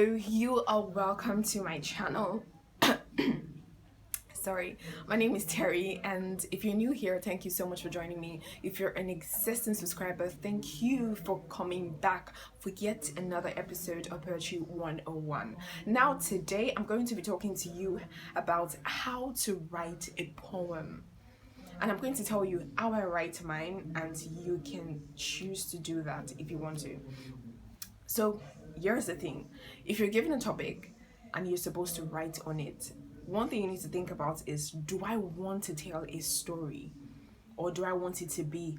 Hello, you are welcome to my channel. Sorry, my name is Terry, and if you're new here, thank you so much for joining me. If you're an existing subscriber, thank you for coming back for yet another episode of Poetry 101. Now today I'm going to be talking to you about how to write a poem, and I'm going to tell you how I write mine, and you can choose to do that if you want to. So here's the thing: if you're given a topic and you're supposed to write on it, one thing you need to think about is, do I want to tell a story, or do I want it to be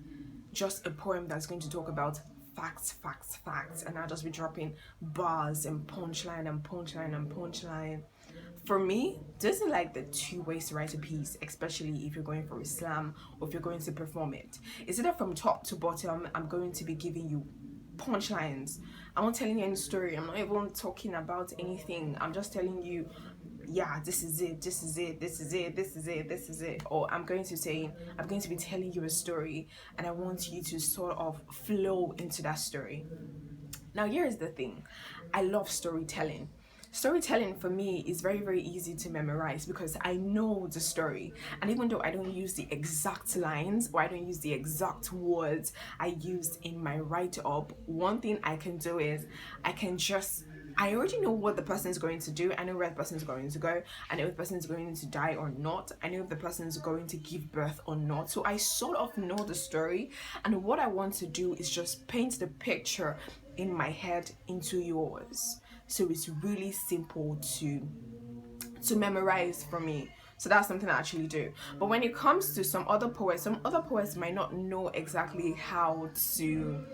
just a poem that's going to talk about facts, and I'll just be dropping bars and punchline and punchline and punchline? For me, this is like the two ways to write a piece, especially if you're going for Islam or if you're going to perform it. It's either from top to bottom, I'm going to be giving you punchlines. I'm not telling you any story. I'm not even talking about anything. I'm just telling you, yeah, this is it, this is it, this is it, this is it, this is it. Or I'm going to be telling you a story, and I want you to sort of flow into that story. Now here's the thing: I love storytelling. Storytelling for me is very, very easy to memorize because I know the story. And even though I don't use the exact lines or I don't use the exact words I used in my write-up, one thing I can do is I already know what the person is going to do. I know where the person is going to go. I know if the person is going to die or not. I know if the person is going to give birth or not. So I sort of know the story. And what I want to do is just paint the picture in my head into yours. So it's really simple to memorize for me. So that's something I actually do. But when it comes to some other poets might not know exactly how to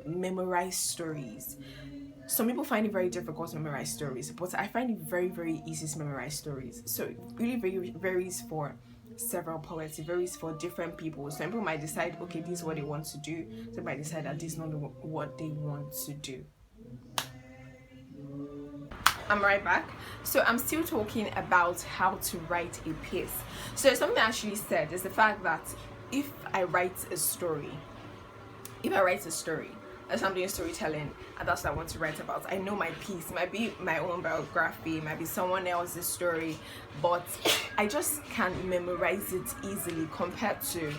memorize stories. Some people find it very difficult to memorize stories, but I find it very, very easy to memorize stories. So it really varies for several poets. It varies for different people. Some people might decide, okay, this is what they want to do. Some might decide that this is not what they want to do. I'm right back. So I'm still talking about how to write a piece. So something I actually said is the fact that if I write a story, as I'm doing storytelling, and that's what I want to write about, I know my piece might be my own biography, might be someone else's story, but I just can't memorize it easily compared to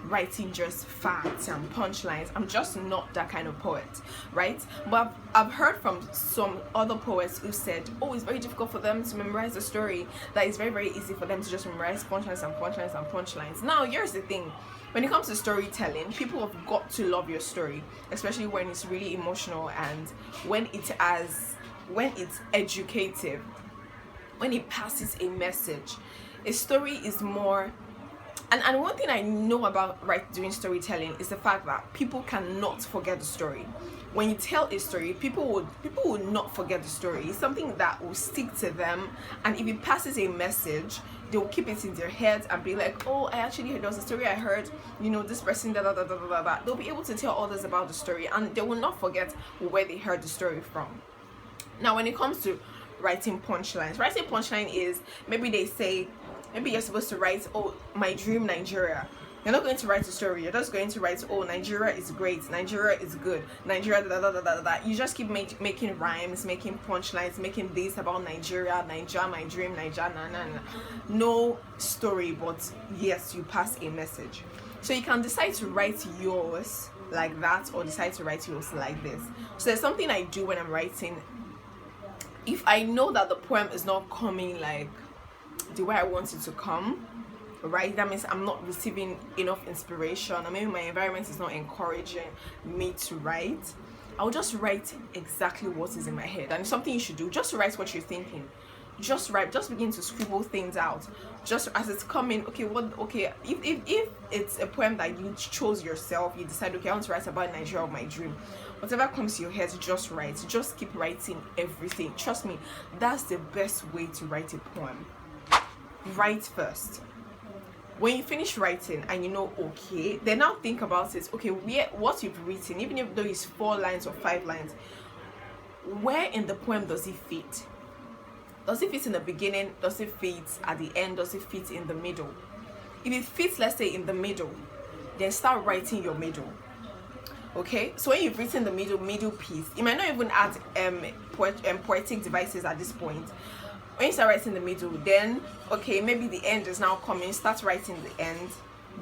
writing just facts and punchlines. I'm just not that kind of poet, right? But I've heard from some other poets who said, oh, it's very difficult for them to memorize a story, that it's very, very easy for them to just memorize punchlines and punchlines and punchlines. Now here's the thing: when it comes to storytelling, people have got to love your story, especially when it's really emotional and when it's educative, when it passes a message. A story is more. And one thing I know about doing storytelling is the fact that people cannot forget the story. When you tell a story, people will not forget the story. It's something that will stick to them, and if it passes a message, they will keep it in their heads and be like, oh, I actually heard, there was a story I heard, this person, da da da da da da. They'll be able to tell others about the story, and they will not forget where they heard the story from. Now, when it comes to writing punchline is, maybe you're supposed to write, oh, my dream Nigeria. You're not going to write a story. You're just going to write, oh, Nigeria is great, Nigeria is good, Nigeria da da da da da. You just keep making rhymes, making punchlines, making this about Nigeria, my dream, Nigeria, na. No story, but yes, you pass a message. So you can decide to write yours like that, or decide to write yours like this. So there's something I do when I'm writing. If I know that the poem is not coming like the way I want it to come, right, that means I'm not receiving enough inspiration, or maybe my environment is not encouraging me to write, I'll just write exactly what is in my head. And it's something you should do. Just write what you're thinking. Just write, just begin to scribble things out just as it's coming. If it's a poem that you chose yourself, you decide, okay, I want to write about Nigeria of my dream, whatever comes to your head, just write. Just keep writing everything. Trust me, that's the best way to write a poem. Write first. When you finish writing and okay, then now think about it. Okay, what you've written, even if though it's 4 lines or 5 lines, where in the poem does it fit? Does it fit in the beginning? Does it fit at the end? Does it fit in the middle? If it fits, let's say, in the middle, then start writing your middle. Okay, so when you've written the middle piece, you might not even add poetic devices at this point. When you start writing the middle, then okay, maybe the end is now coming. Start writing the end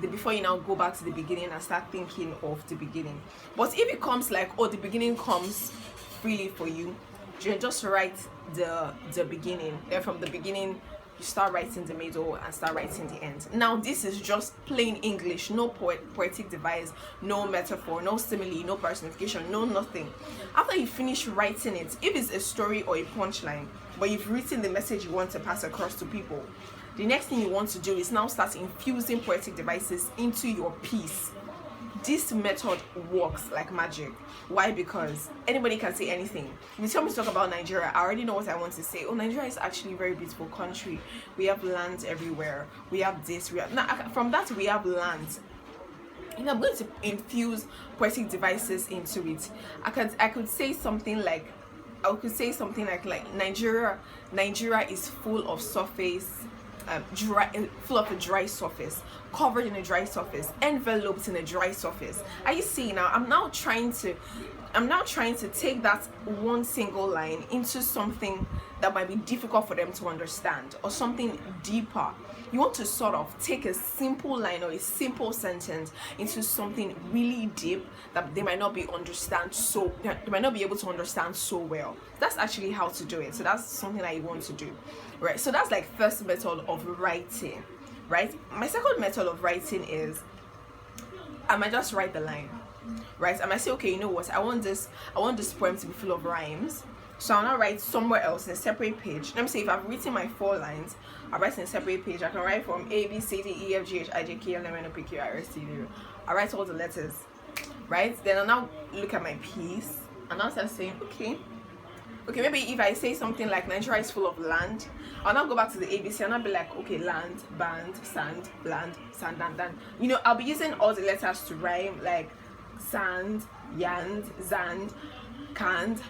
before you now go back to the beginning and start thinking of the beginning. But if it comes like, oh, the beginning comes freely for you, you just write the beginning. Then from the beginning you start writing the middle and start writing the end. Now this is just plain English, no poetic device, no metaphor, no simile, no personification, no nothing. After you finish writing it, if it's a story or a punchline, but you've written the message you want to pass across to people, the next thing you want to do is now start infusing poetic devices into your piece. This method works like magic. Why? Because anybody can say anything. If you tell me to talk about Nigeria, I already know what I want to say. Oh, Nigeria is actually a very beautiful country. We have lands everywhere. We have this. We have now, from that we have lands. And I'm going to infuse poetic devices into it. I could say something like, Nigeria is full of surface. Full of a dry surface, covered in a dry surface, enveloped in a dry surface. Are you seeing now? I'm now trying to take that one single line into something that might be difficult for them to understand, or something deeper. You want to sort of take a simple line or a simple sentence into something really deep that they might not be able to understand so well. That's actually how to do it. So that's something that you want to do, right? So that's like first method of writing, right? My second method of writing is I might just write the line, right? I might say, okay, you know what? I want this poem to be full of rhymes. So I'll now write somewhere else in a separate page. Let me say if I've written my 4 lines, I'll write in a separate page. I can write from A, B, C, D, E, F, G, H, I, J, K, L, M, N, O, P, Q, R, S, T, U. I'll write all the letters, right? Then I'll now look at my piece and I'll start saying, okay, maybe if I say something like Nigeria is full of land, I'll now go back to the ABC and I'll be like, okay, land, band, sand, land, sand, and. You know, I'll be using all the letters to rhyme, like sand, yand, zand, canned,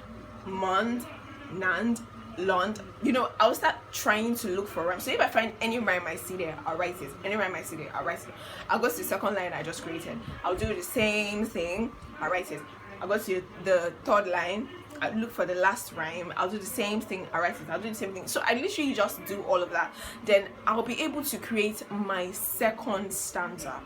mond, nand, lond. You know, I'll start trying to look for rhyme. So if I find any rhyme I see there, I'll write it. Any rhyme I see there, I'll write it. I'll go to the second line I just created. I'll do the same thing. I'll write it. I'll go to the third line. I'll look for the last rhyme. I'll do the same thing. I'll write it. I'll do the same thing. So I literally just do all of that. Then I'll be able to create my second stanza.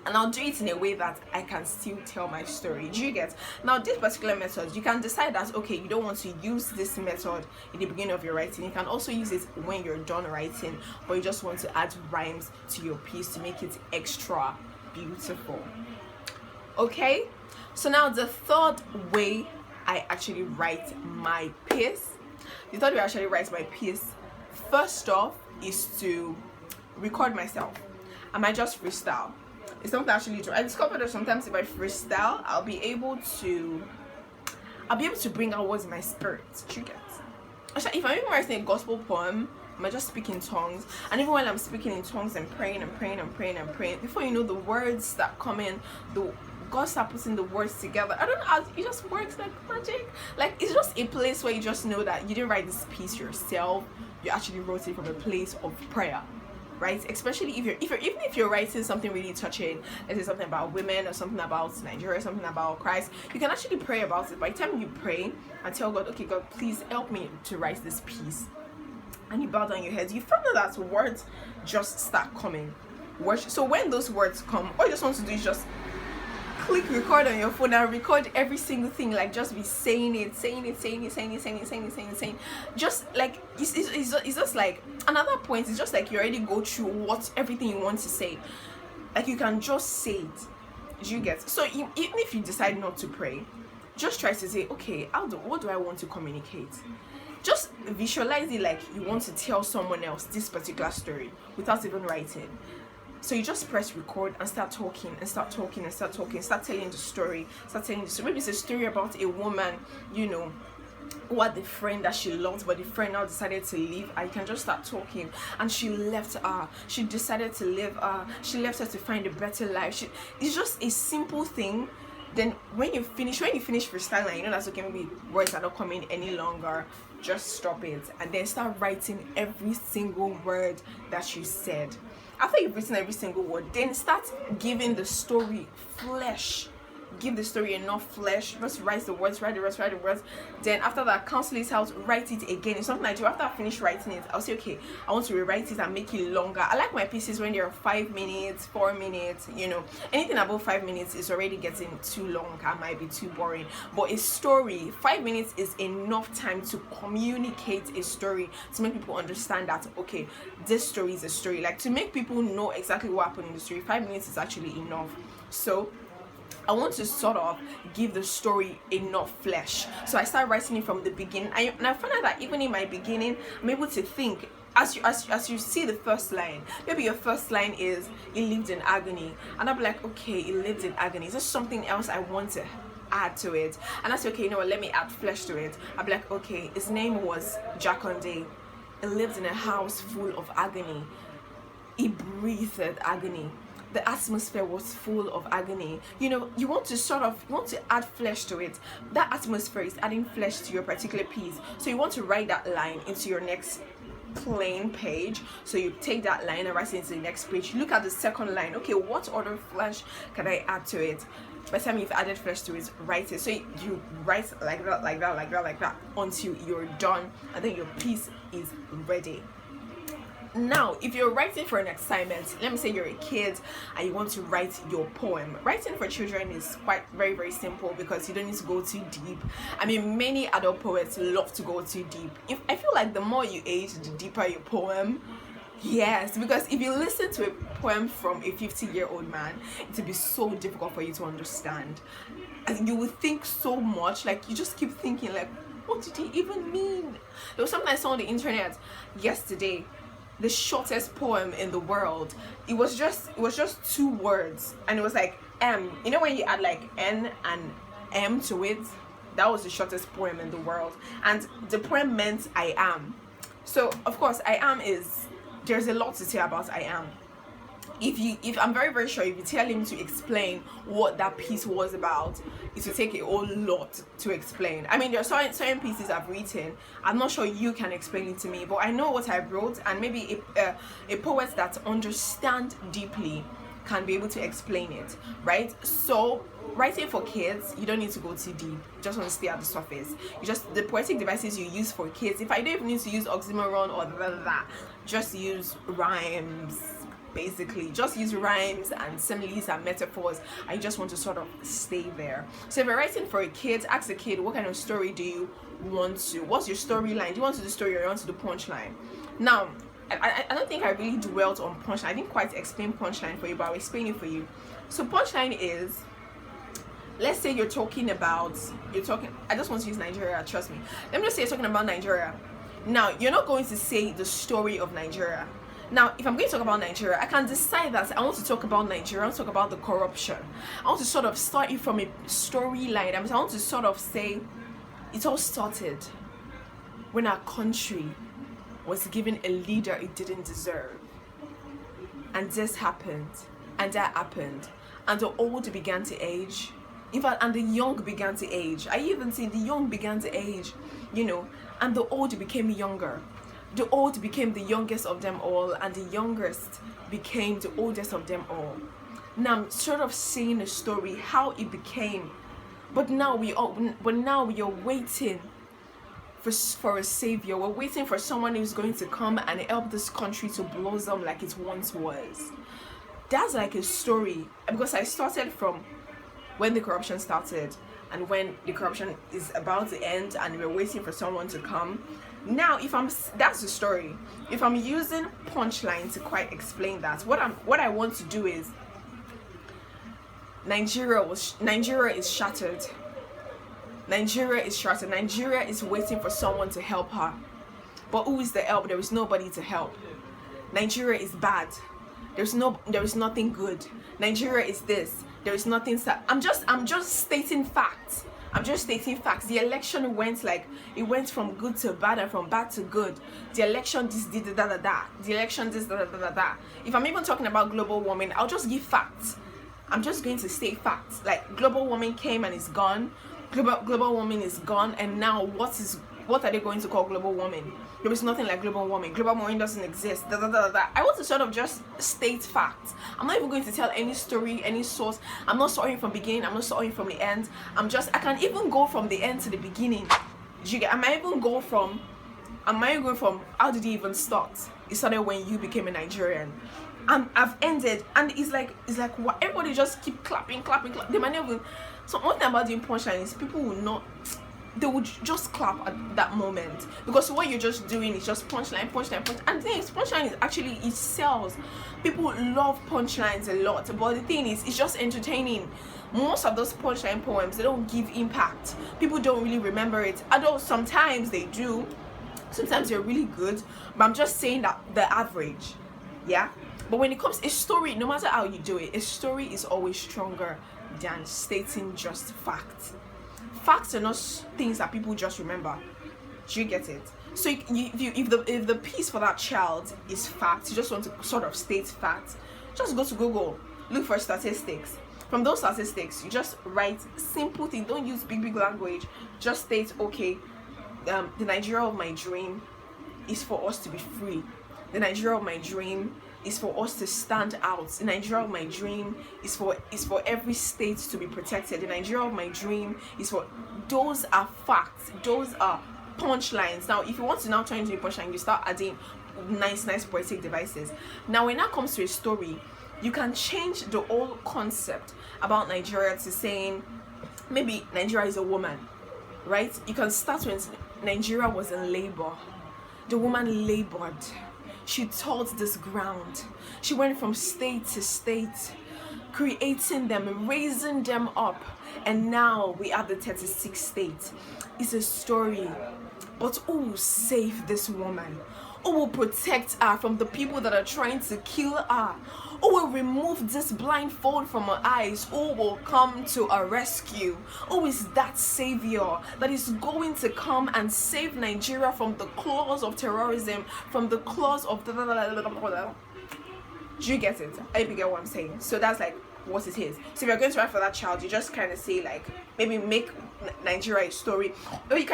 And I'll do it in a way that I can still tell my story. Do you get? Now, this particular method, you can decide that, okay, you don't want to use this method in the beginning of your writing. You can also use it when you're done writing, but you just want to add rhymes to your piece to make it extra beautiful. Okay? So now the third way I actually write my piece, first off, is to record myself. I might just freestyle. It's something I actually do. I discovered that sometimes if I freestyle, I'll be able to bring out what's in my spirit. You get? Actually, if I'm even writing a gospel poem, I might just speak in tongues. And even while I'm speaking in tongues and praying, before you know, the words start coming, God start putting the words together. I don't know, it just works like magic. Like, it's just a place where you just know that you didn't write this piece yourself. You actually wrote it from a place of prayer. Right? Especially even if you're writing something really touching, let's say something about women or something about Nigeria, something about Christ, you can actually pray about it. By the time you pray and tell God, okay, God, please help me to write this piece, and you bow down your head, you find that words just start coming. So when those words come, all you just want to do is just click record on your phone and record every single thing. Like, just be saying it. Just like it's just like another point. It's just like you already go through everything you want to say. Like, you can just say it. Do you get? So even if you decide not to pray, just try to say, okay, what do I want to communicate? Just visualize it like you want to tell someone else this particular story without even writing. So you just press record and start talking, start telling the story. Maybe it's a story about a woman, you know, who had the friend that she loved, but the friend now decided to leave, and you can just start talking. And she left her. She decided to leave her. She left her to find a better life. It's just a simple thing. Then when you finish freestyling, you know that's okay, maybe words are not coming any longer, just stop it and then start writing every single word that you said. After you've written every single word, then start giving the story flesh. give the story enough flesh, just write the words. Then after that, cancel it out, write it again. It's something I do. After I finish writing it, I'll say, okay, I want to rewrite it and make it longer. I like my pieces when they're 5 minutes, 4 minutes, you know. Anything above 5 minutes is already getting too long. I might be too boring. But a story, 5 minutes is enough time to communicate a story, to make people understand that, okay, this story is a story. Like, to make people know exactly what happened in the story, 5 minutes is actually enough. So I want to sort of give the story enough flesh. So I start writing it from the beginning. And I find out that even in my beginning, I'm able to think. As you see the first line, maybe your first line is, he lived in agony. And I'll be like, okay, he lived in agony. Is there something else I want to add to it? And I say, okay, you know what, let me add flesh to it. I'll be like, okay, his name was Jakonde. He lived in a house full of agony. He breathed agony. The atmosphere was full of agony. You know, you want to add flesh to it. That atmosphere is adding flesh to your particular piece. So you want to write that line into your next plain page. So you take that line and write it into the next page. You look at the second line. Okay, what other flesh can I add to it? By the time you've added flesh to it, write it. So you write like that until you're done, and then your piece is ready. Now, if you're writing for an assignment, let me say you're a kid and you want to write your poem. Writing for children is quite very simple because you don't need to go too deep. I mean, many adult poets love to go too deep. I feel like the more you age, the deeper your poem. Yes, because if you listen to a poem from a 50-year-old man, it will be so difficult for you to understand. And you will think so much, like you just keep thinking like, what did he even mean? There was something I saw on the internet yesterday. The shortest poem in the world. It was just 2 words, and it was like M. You know when you add like N and M to it? That was the shortest poem in the world, and the poem meant I am. So of course, I am is, there's a lot to say about I am. If I'm very sure if you tell him to explain what that piece was about, it will take a whole lot to explain. I mean, there are certain pieces I've written, I'm not sure you can explain it to me, but I know what I wrote, and maybe a poet that understands deeply can be able to explain it, right? So writing for kids, you don't need to go too deep. You just want to stay at the surface. The poetic devices you use for kids, if I don't even need to use oxymoron or that, just use rhymes. Basically, just use rhymes and similes and metaphors. I just want to sort of stay there. So if you're writing for a kid, ask a kid, what kind of story do you want to? What's your storyline? Do you want to do the story or you want to do punchline? Now, I don't think I really dwelt on punchline. I didn't quite explain punchline for you, but I'll explain it for you. So punchline is, let's say I just want to use Nigeria, trust me. Let me just say you're talking about Nigeria. Now, you're not going to say the story of Nigeria. Now, if I'm going to talk about Nigeria, I can decide that I want to talk about Nigeria, I want to talk about the corruption. I want to sort of start it from a storyline. I want to sort of say, it all started when our country was given a leader it didn't deserve. And this happened, and that happened, and the old began to age. In fact, and the young began to age. I even see the young began to age, you know, and the old became younger. The old became the youngest of them all, and the youngest became the oldest of them all. Now I'm sort of seeing a story how it became, but now we are waiting for a savior. We're waiting for someone who's going to come and help this country to blossom like it once was. That's like a story, because I started from when the corruption started and when the corruption is about to end, and we're waiting for someone to come. Now, that's the story. If I'm using punchline to quite explain that, what I want to do is, Nigeria is shattered. Nigeria is shattered. Nigeria is waiting for someone to help her. But who is the help? There is nobody to help. Nigeria is bad. There is nothing good. Nigeria is this. There is nothing. I'm just stating facts. I'm just stating facts. The election went from good to bad and from bad to good. The election this did da. The election this da. If I'm even talking about global warming, I'll just give facts. I'm just going to state facts. Like, global warming came and is gone. Global warming is gone, and now what what are they going to call global warming? There is nothing like global warming. Global warming doesn't exist. Da, da, da, da. I want to sort of just state facts. I'm not even going to tell any story, any source. I'm not starting from beginning. I'm not starting from the end. I can even go from the end to the beginning. Do you get? I might even go from how did it even start? It started when you became a Nigerian. I've ended, and it's like what, everybody just keep clapping. They might not even. So one thing about doing punchline is people will not. They would just clap at that moment, because what you're just doing is just punchline. And the thing is, punchline is actually, it sells. People love punchlines a lot, but the thing is, it's just entertaining. Most of those punchline poems, they don't give impact. People don't really remember it. Although sometimes they do. Sometimes they're really good, but I'm just saying that the average, yeah. But when it comes to a story, no matter how you do it, a story is always stronger than stating just facts. Facts are not things that people just remember. Do you get it? So if the piece for that child is facts, you just want to sort of state facts, just go to Google, look for statistics. From those statistics, you just write simple things. Don't use big language. Just state, okay, the Nigeria of my dream is for us to be free. The Nigeria of my dream is for us to stand out. The Nigeria of my dream is for every state to be protected. The Nigeria of my dream is for. Those are facts. Those are punchlines. Now, if you want to now turn into a punchline, you start adding nice poetic devices. Now, when that comes to a story, you can change the whole concept about Nigeria to saying maybe Nigeria is a woman, right? You can start when Nigeria was in labor. The woman labored. She tilled this ground. She went from state to state, creating them, raising them up. And now we are the 36th state. It's a story. But who will save this woman? Who will protect her from the people that are trying to kill her? Who will remove this blindfold from her eyes? Who will come to her rescue? Who is that savior that is going to come and save Nigeria from the claws of terrorism, from the claws of the... Do you get it? I hope you get what I'm saying. So that's like what it is. So if you're going to write for that child, you just kind of say like, maybe make Nigeria a story. Or you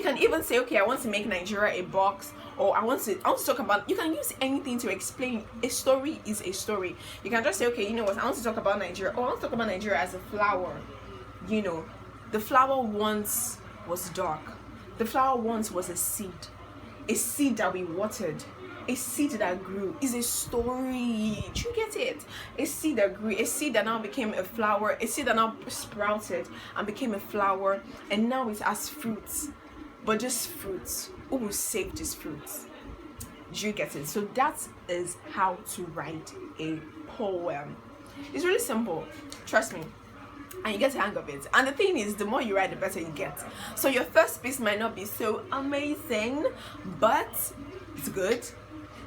can even say, okay, I want to make Nigeria a box, or I want to talk about. You can use anything to explain. A story is a story. You can just say, okay, you know what, I want to talk about Nigeria, or I want to talk about Nigeria as a flower. You know, the flower once was dark. The flower once was a seed that we watered, a seed that grew. Is a story. Do you get it? A seed that grew, a seed that now became a flower, a seed that now sprouted and became a flower, and now it has fruits. But this fruits, who will save these fruits? Do you get it? So that is how to write a poem. It's really simple, trust me, and you get the hang of it. And the thing is, the more you write, the better you get. So your first piece might not be so amazing, but it's good.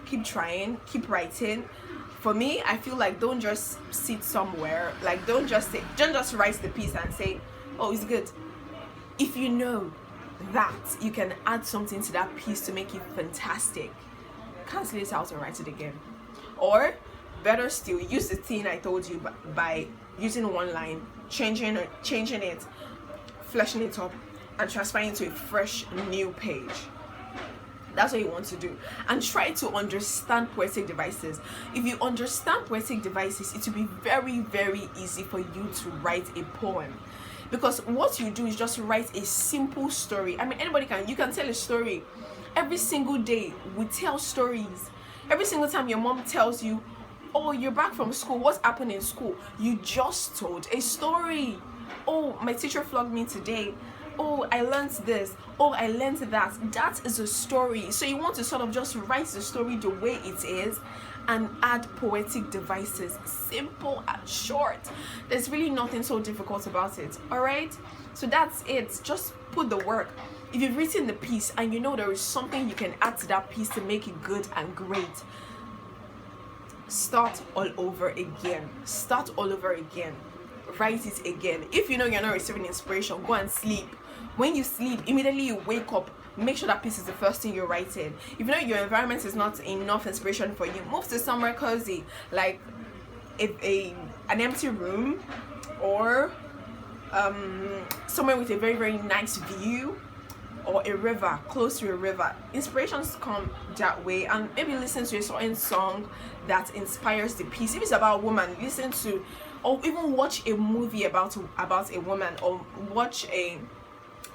Keep trying, keep writing. For me, I feel like don't just sit somewhere, like don't just write the piece and say, oh, it's good. If you know that you can add something to that piece to make it fantastic, cancel it out and write it again. Or better still, use the thing I told you by using one line, changing it, fleshing it up, and transferring it to a fresh new page. That's what you want to do. And try to understand poetic devices. If you understand poetic devices, it will be very, very easy for you to write a poem. Because what you do is just write a simple story. I mean, you can tell a story. Every single day, we tell stories. Every single time your mom tells you, oh, you're back from school, what's happened in school? You just told a story. Oh, my teacher flogged me today. Oh, I learned this. Oh, I learned that. That is a story. So you want to sort of just write the story the way it is and add poetic devices. Simple and short. There's really nothing so difficult about it. Alright? So that's it. Just put the work. If you've written the piece and you know there is something you can add to that piece to make it good and great, start all over again. Start all over again. Write it again. If you know you're not receiving inspiration, go and sleep. When you sleep, immediately you wake up, make sure that piece is the first thing you're writing. If you know your environment is not enough inspiration for you, move to somewhere cozy, like an empty room, or somewhere with a very, very nice view. or a river, close to a river. Inspirations come that way, and maybe listen to a certain song that inspires the piece. If it's about a woman, listen to, or even watch a movie about a woman, or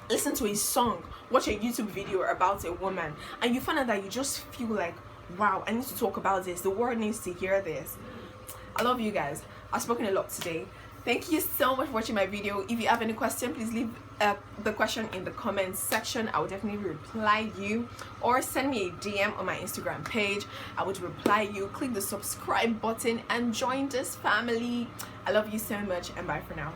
listen to a song, watch a YouTube video about a woman, and you find out that you just feel like, wow, I need to talk about this. The world needs to hear this. I love you guys. I've spoken a lot today. Thank you so much for watching my video. If you have any question, please leave the question in the comments section. I will definitely reply you, or send me a DM on my Instagram page. I would reply you. Click the subscribe button and join this family. I love you so much, and bye for now.